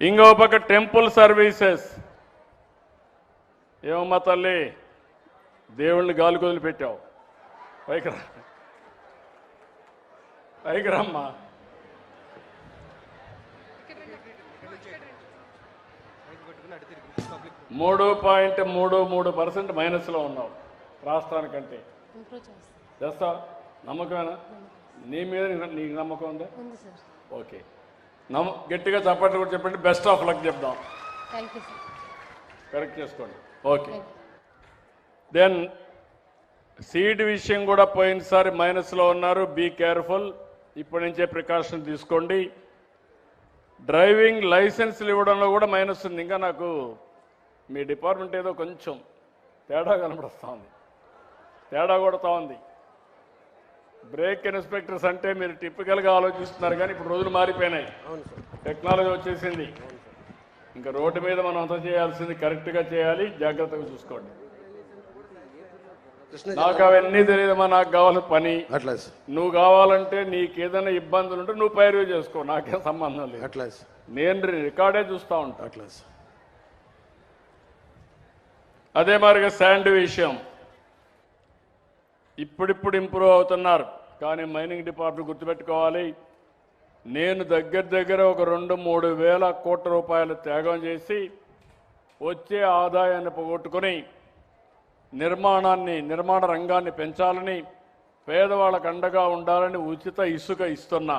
ఇంకో పక్క temple services. ఏమమ్మా తల్లి, దేవుళ్ళని గాలి కొదిలి పెట్టావు, పైకి రా, పైకి రమ్మా. $3.33% మైనస్లో ఉన్నావు రాష్ట్రానికంటే. చేస్తా, నమ్మకమేనా? నీ మీద నీకు నమ్మకం ఉందా? ఓకే, గట్టిగా చప్పట్లు కూడా చెప్పండి. బెస్ట్ ఆఫ్ లక్ చెప్దాం. కరెక్ట్ చేసుకోండి. ఓకే, దెన్ సీడ్ విషయం కూడా పోయినసారి మైనస్లో ఉన్నారు. బీ కేర్ఫుల్, ఇప్పటి నుంచే ప్రికాషన్ తీసుకోండి. డ్రైవింగ్ లైసెన్స్లు ఇవ్వడంలో కూడా మైనస్ ఉంది. ఇంకా నాకు మీ డిపార్ట్మెంట్ ఏదో కొంచెం తేడా కనబడుస్తూ ఉంది, తేడా కొడుతూ ఉంది. బ్రేక్ ఇన్స్పెక్టర్స్ అంటే మీరు టిపికల్గా ఆలోచిస్తున్నారు, కానీ ఇప్పుడు రోజులు మారిపోయినాయి, టెక్నాలజీ వచ్చేసింది. ఇంకా రోడ్డు మీద మనం అంతా చేయాల్సింది కరెక్ట్గా చేయాలి, జాగ్రత్తగా చూసుకోండి. నాకు అవన్నీ తెలియదమ్మా, నాకు కావాలి పని. నువ్వు కావాలంటే నీకు ఏదైనా ఇబ్బందులు ఉంటే నువ్వు పైరు చేసుకో, నాకేం సంబంధం లేదు. నేను రికార్డే చూస్తూ ఉంటా. అదే మాదిరిగా శాండ్ విషయం ఇప్పుడిప్పుడు ఇంప్రూవ్ అవుతున్నారు, కానీ మైనింగ్ డిపార్ట్మెంట్ గుర్తుపెట్టుకోవాలి, నేను దగ్గర ఒక 2-3 వేల కోట్ల రూపాయలు త్యాగం చేసి వచ్చే ఆదాయాన్ని పోగొట్టుకుని నిర్మాణ రంగాన్ని పెంచాలని, పేదవాళ్ళకు అండగా ఉండాలని ఉచిత ఇసుక ఇస్తున్నా.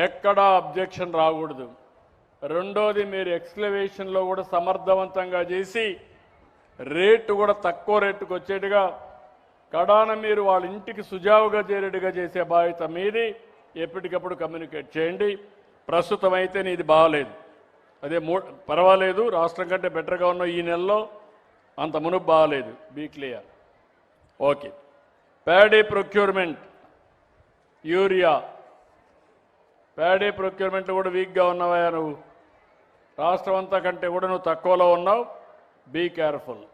ఎక్కడా అబ్జెక్షన్ రాకూడదు. రెండోది, మీరు ఎక్స్కవేషన్లో కూడా సమర్థవంతంగా చేసి రేటు కూడా తక్కువ రేటుకు వచ్చేట్టుగా, కడాన మీరు వాళ్ళ ఇంటికి సుజావుగా చేరేట్టుగా చేసే బాధ్యత మీది. ఎప్పటికప్పుడు కమ్యూనికేట్ చేయండి. ప్రస్తుతం అయితే నీది బాగాలేదు, అదే పర్వాలేదు, రాష్ట్రం కంటే బెటర్గా ఉన్న ఈ నెలలో, అంత మునుపు బాగాలేదు. Be clear. Okay, paddy procurement, urea paddy procurement కూడా వీక్గా ఉన్నావా నువ్వు? రాష్ట్రం అంతా కంటే కూడా నువ్వు తక్కువలో ఉన్నావు. బీ కేర్ఫుల్,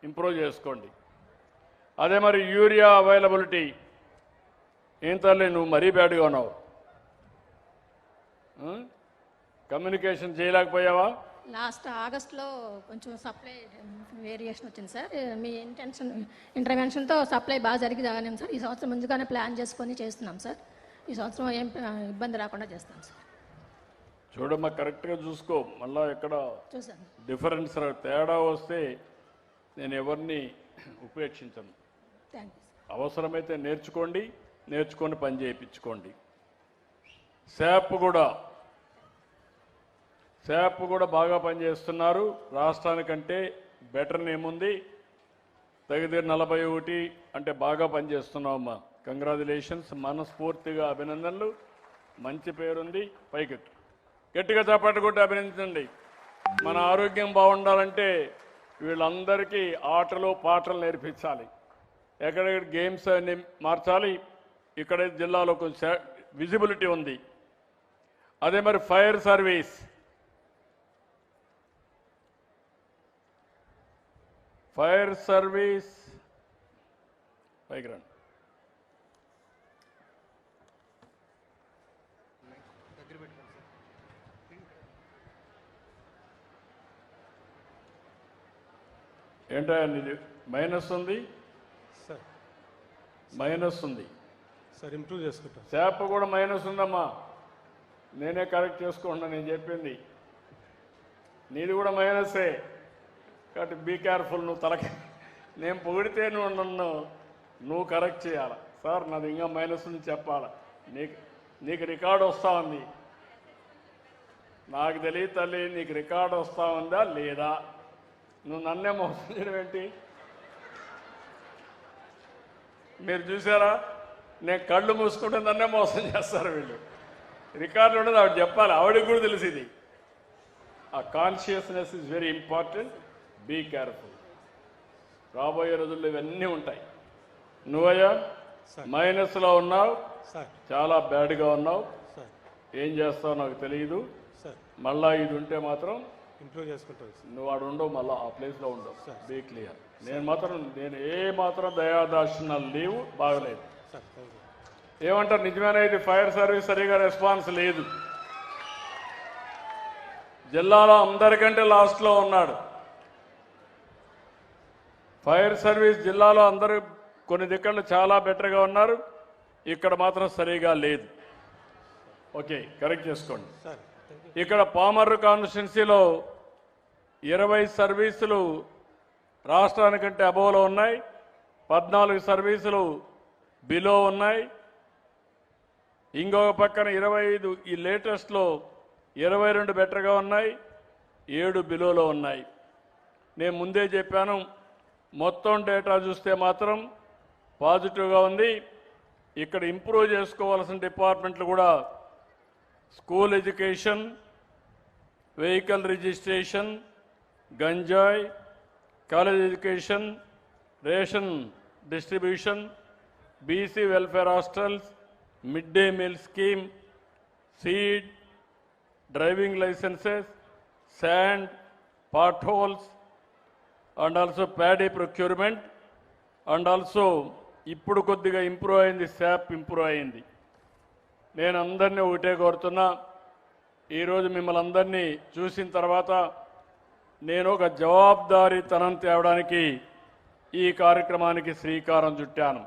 ఇంప్రూవ్ చేసుకోండి. అదే మరి యూరియా అవైలబిలిటీ ఏం తల్లి, నువ్వు మరీ బ్యాడ్గా ఉన్నావు. కమ్యూనికేషన్ చేయలేకపోయావా? లాస్ట్ ఆగస్ట్లో కొంచెం సప్లై వేరియేషన్ వచ్చింది సార్. మీ ఇంటర్వెన్షన్తో సప్లై బాగా జరిగి జాగానే సార్. ఈ సంవత్సరం ముందుగానే ప్లాన్ చేసుకొని చేస్తున్నాం సార్. ఈ సంవత్సరం ఏం ఇబ్బంది రాకుండా చేస్తాం సార్. చూడమ్మా, కరెక్ట్గా చూసుకో, మళ్ళా ఎక్కడ చూసాను డిఫరెన్స్ తేడా వస్తే నేను ఎవరిని ఉపేక్షించను. అవసరమైతే నేర్చుకొని పని చేయించుకోండి. శాప్ కూడా బాగా పనిచేస్తున్నారు. రాష్ట్రానికంటే బెటర్ నేముంది. దగ్గర 41 అంటే బాగా పనిచేస్తున్నామమ్మా. కంగ్రాచులేషన్స్, మనస్ఫూర్తిగా అభినందనలు. మంచి పేరుంది, పైకెట్టు, గట్టిగా చప్పట్లు కొట్టి అభినందించండి. మన ఆరోగ్యం బాగుండాలంటే వీళ్ళందరికీ ఆటలు పాటలు నేర్పించాలి. ఎక్కడెక్కడ గేమ్స్ అన్ని మార్చాలి. ఇక్కడ జిల్లాలో కొంచెం విజిబిలిటీ ఉంది. అదే మరి ఫైర్ సర్వీస్, పైకి రండి. ఏంటో నీది మైనస్ ఉంది సార్. మైనస్ ఉంది సార్, ఇంప్రూవ్ చేసుకుంటాం. శాప్ కూడా మైనస్ ఉందమ్మా, నేనే కరెక్ట్ చేసుకుంటున్నా. నేను చెప్పింది నీది కూడా మైనసే, కాబట్టి బీ కేర్ఫుల్. నువ్వు నేను పొగిడితే నువ్వు కరెక్ట్ చేయాలి. సార్ నాది ఇంకా మైనస్ ఉంది చెప్పాలి. నీకు రికార్డు వస్తూ ఉంది. నాకు తెలియదు తల్లి, నీకు రికార్డు వస్తూ ఉందా లేదా? నువ్వు నన్నే మోసం చేయడం ఏంటి? మీరు చూసారా, నేను కళ్ళు మూసుకుంటే నన్నే మోసం చేస్తారు వీళ్ళు. రికార్డు ఉండదు, ఆవిడ చెప్పాలి, ఆవిడకి కూడా తెలిసింది. ఆ consciousness is very important. Be careful. రాబోయే రోజుల్లో ఇవన్నీ ఉంటాయి. నువ్వయ్యా మైనస్లో ఉన్నావు, చాలా బ్యాడ్గా ఉన్నావు. ఏం చేస్తావు నాకు తెలియదు. మళ్ళా ఇది ఉంటే మాత్రం ఇంప్రూవ్ చేసుకుంటాను. నువ్వు ఆడు ఉండవు, మళ్ళీ ఆ ప్లేస్లో ఉండవు. Be clear. నేను ఏ మాత్రం దయాదాక్షిణాలు లేవు, బాగలేదు. ఏమంటారు? నిజమేనా? ఇది ఫైర్ సర్వీస్ సరిగా రెస్పాన్స్ లేదు. జిల్లాలో అందరికంటే లాస్ట్లో ఉన్నాడు. ఫైర్ సర్వీస్ జిల్లాలో అందరూ కొన్ని దిక్కలు చాలా బెటర్గా ఉన్నారు, ఇక్కడ మాత్రం సరిగా లేదు. ఓకే, కరెక్ట్ చేసుకోండి. Sir thank you. ఇక్కడ పామర్రు కాన్స్టిట్యున్సీలో 20 సర్వీసులు రాష్ట్రానికంటే అబోవ్లో ఉన్నాయి, 14 సర్వీసులు బిలో ఉన్నాయి. ఇంకొక పక్కన 25 ఈ లేటెస్ట్లో 22 బెటర్గా ఉన్నాయి, 7 బిలోలో ఉన్నాయి. నేను ముందే చెప్పాను, మొత్తం డేటా చూస్తే మాత్రం పాజిటివ్గా ఉంది. ఇక్కడ ఇంప్రూవ్ చేసుకోవాల్సిన డిపార్ట్మెంట్లు కూడా స్కూల్ ఎడ్యుకేషన్, వెహికల్ రిజిస్ట్రేషన్, గంజాయి, college education, ration distribution, BC welfare hostels, mid day meal scheme, seed, driving licences, sand, potholes, and also paddy procurement, and also ఇప్పుడు కొద్దిగా ఇంప్రూవ్ అయింది, శాప్ ఇంప్రూవ్ అయింది. నేను అందరినీ ఒకటే కోరుతున్నా, ఈరోజు మిమ్మల్ని అందరినీ చూసిన తర్వాత నేను ఒక జవాబుదారీతనం తేవడానికి ఈ కార్యక్రమానికి శ్రీకారం చుట్టాను.